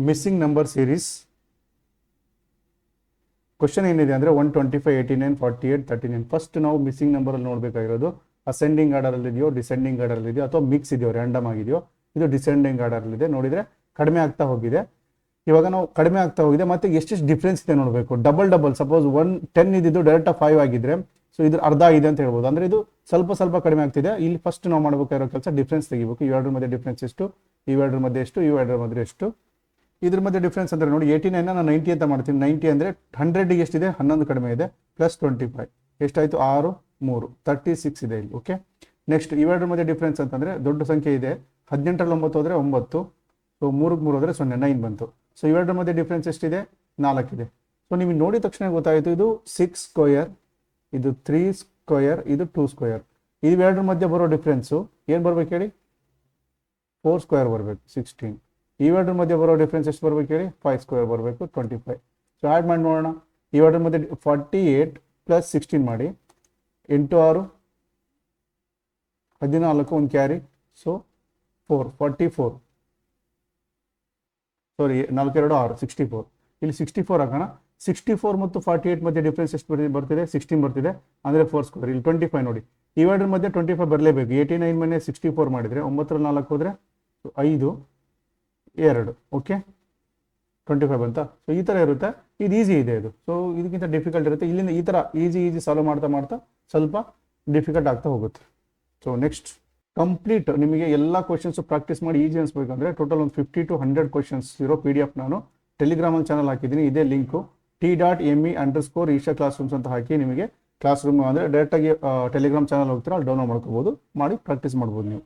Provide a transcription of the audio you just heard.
Missing number series. Question ಏನಿದೆ ಅಂದರೆ 125, 89, 48, 39. First ನಾವು ಮಿಸ್ಸಿಂಗ್ ನಂಬರಲ್ಲಿ ನೋಡಬೇಕಾಗಿರೋದು ಅಸೆಂಡಿಂಗ್ ಆರ್ಡರಲ್ಲಿ ಇದೆಯೋ ಡಿಸೆಂಡಿಂಗ್ ಆರ್ಡರಲ್ಲಿ ಇದೆಯೋ ಅಥವಾ ಮಿಕ್ಸ್ ಇದೆಯೋ ರ್ಯಾಂಡಮ್ ಆಗಿದೆಯೋ. ಇದು ಡಿಸೆಂಡಿಂಗ್ ಆರ್ಡರಲ್ಲಿದೆ. ನೋಡಿದರೆ ಕಡಿಮೆ ಆಗ್ತಾ ಹೋಗಿದೆ. ಇವಾಗ ನಾವು ಕಡಿಮೆ ಆಗ್ತಾ ಹೋಗಿದೆ. ಮತ್ತು ಎಷ್ಟೆಷ್ಟು ಡಿಫ್ರೆನ್ಸ್ ಇದೆ ನೋಡಬೇಕು. ಡಬಲ್ ಸಪೋಸ್ 10 ಇದ್ದಿದ್ದು ಡೈರೆಕ್ಟ್ 5 ಆಗಿದ್ರೆ ಸೊ ಇದ್ರ ಅರ್ಧ ಇದೆ ಅಂತ ಹೇಳ್ಬೋದು. ಅಂದರೆ ಇದು ಸ್ವಲ್ಪ ಕಡಿಮೆ ಆಗ್ತಿದೆ. ಇಲ್ಲಿ ಫಸ್ಟ್ ನಾವು ಮಾಡಬೇಕಾಗಿರೋ ಕೆಲಸ ಡಿಫ್ರೆನ್ಸ್ ತೆಗಿಬೇಕು. ಇವೆರಡರ ಮಧ್ಯೆ ಡಿಫ್ರೆನ್ಸ್ ಎಷ್ಟು, ಇವೆರಡರ ಮಧ್ಯೆ ಎಷ್ಟು, ಇವೆರಡರ ಮಧ್ಯೆ ಎಷ್ಟು. ಇದ್ರ ಮಧ್ಯೆ ಡಿಫ್ರೆನ್ಸ್ ಅಂದರೆ ನೋಡಿ 89 ನಾನು 90 ಅಂತ ಮಾಡ್ತೀನಿ. 90 ಅಂದರೆ 100ಗೆ ಎಷ್ಟಿದೆ, 11 ಕಡಿಮೆ ಇದೆ, ಪ್ಲಸ್ 25 ಎಷ್ಟಾಯಿತು, 6, 3, 36 ಇದೆ ಇಲ್ಲಿ. ಓಕೆ, ನೆಕ್ಸ್ಟ್ ಇವೆರಡರ ಮಧ್ಯೆ ಡಿಫ್ರೆನ್ಸ್ ಅಂತಂದರೆ ದೊಡ್ಡ ಸಂಖ್ಯೆ ಇದೆ. 18ರಲ್ಲಿ 9 ಹೋದರೆ 9, ಸೊ 3ಗೆ 3 ಹೋದರೆ 0, 9 ಬಂತು. ಸೊ ಇವೆರಡರ ಮಧ್ಯೆ ಡಿಫ್ರೆನ್ಸ್ ಎಷ್ಟಿದೆ, 4 ಇದೆ. ಸೊ ನಿಮಗೆ ನೋಡಿದ ತಕ್ಷಣ ಗೊತ್ತಾಯಿತು ಇದು 6 ಸ್ಕ್ವಯರ್, ಇದು 3 ಸ್ಕ್ವಯರ್, ಇದು 2 ಸ್ಕ್ವಯರ್. ಇವೆರಡರ ಮಧ್ಯೆ ಬರೋ ಡಿಫ್ರೆನ್ಸು ಏನು ಬರ್ಬೇಕು ಹೇಳಿ, 4 ಸ್ಕ್ವಯರ್ ಬರಬೇಕು, 16. ಇವೆರಡರ ಮಧ್ಯೆ ಬರೋ ಡಿಫ್ರೆನ್ಸ್ ಎಷ್ಟು ಬರ್ಬೇಕು ಹೇಳಿ, 5 ಸ್ಕ್ವೇರ್ ಬರಬೇಕು, 25. ಸೊ ಆ್ಯಡ್ ಮಾಡಿ ನೋಡೋಣ. ಇವೆರಡರ ಮಧ್ಯೆ 48 ಪ್ಲಸ್ 16 ಮಾಡಿ, 8 6 14, ಒಂದು ಕ್ಯಾರಿ, ಸೊ 44. ಸಾರಿ 4 2 6, 64. ಇಲ್ಲಿ 64 ಹಾಕೋಣ. 64 ಮತ್ತು 48 ಮಧ್ಯೆ ಡಿಫ್ರೆನ್ಸ್ ಎಷ್ಟು ಬರ್ತಿದೆ, 16 ಬರ್ತಿದೆ, ಅಂದರೆ 4 ಸ್ಕ್ವೇರ್. ಇಲ್ಲಿ 25 ನೋಡಿ, ಇವೆರಡರ ಮಧ್ಯೆ 25 ಬರಲೇಬೇಕು. 89 ಮನೆ 64 ಮಾಡಿದರೆ 9ರಲ್ಲಿ 4 ಹೋದರೆ 5, 2. ಓಕೆ, 25 ಬಂತಾ. ಸೊ ಈ ಥರ ಇರುತ್ತೆ. ಇದು ಈಸಿ ಇದೆ ಇದು. ಸೊ ಇದಕ್ಕಿಂತ ಡಿಫಿಕಲ್ಟ್ ಇರುತ್ತೆ. ಇಲ್ಲಿಂದ ಈ ಥರ ಈಸಿ ಸಾಲ್ವ್ ಮಾಡ್ತಾ ಸ್ವಲ್ಪ ಡಿಫಿಕಲ್ಟ್ ಆಗ್ತಾ ಹೋಗುತ್ತೆ. ಸೊ ನೆಕ್ಸ್ಟ್ ಕಂಪ್ಲೀಟ್ ನಿಮಗೆ ಎಲ್ಲ ಕ್ವಶನ್ಸು ಪ್ರಾಕ್ಟೀಸ್ ಮಾಡಿ ಈಸಿ ಅನ್ಸ್ಬೇಕಂದ್ರೆ ಟೋಟಲ್ ಒಂದು 50 to 100 ಕ್ವಶನ್ಸ್ ಇರೋ PDF ನಾನು ಟೆಲಿಗ್ರಾಮಲ್ಲಿ ಚಾನಲ್ ಹಾಕಿದ್ದೀನಿ. ಇದೇ ಲಿಂಕು t.me_isha classrooms ಅಂತ ಹಾಕಿ ನಿಮಗೆ ಕ್ಲಾಸ್ ರೂಮ್ ಅಂದರೆ ಡೈರೆಕ್ಟಾಗಿ ಟೆಲಿಗ್ರಾಮ್ ಚಾನಲ್ ಹೋಗ್ತೀರಾ, ಅಲ್ಲಿ ಡೌನ್ಲೋಡ್ ಮಾಡ್ಕೋಬೋದು, ಮಾಡಿ ಪ್ರಾಕ್ಟೀಸ್ ಮಾಡ್ಬೋದು ನೀವು.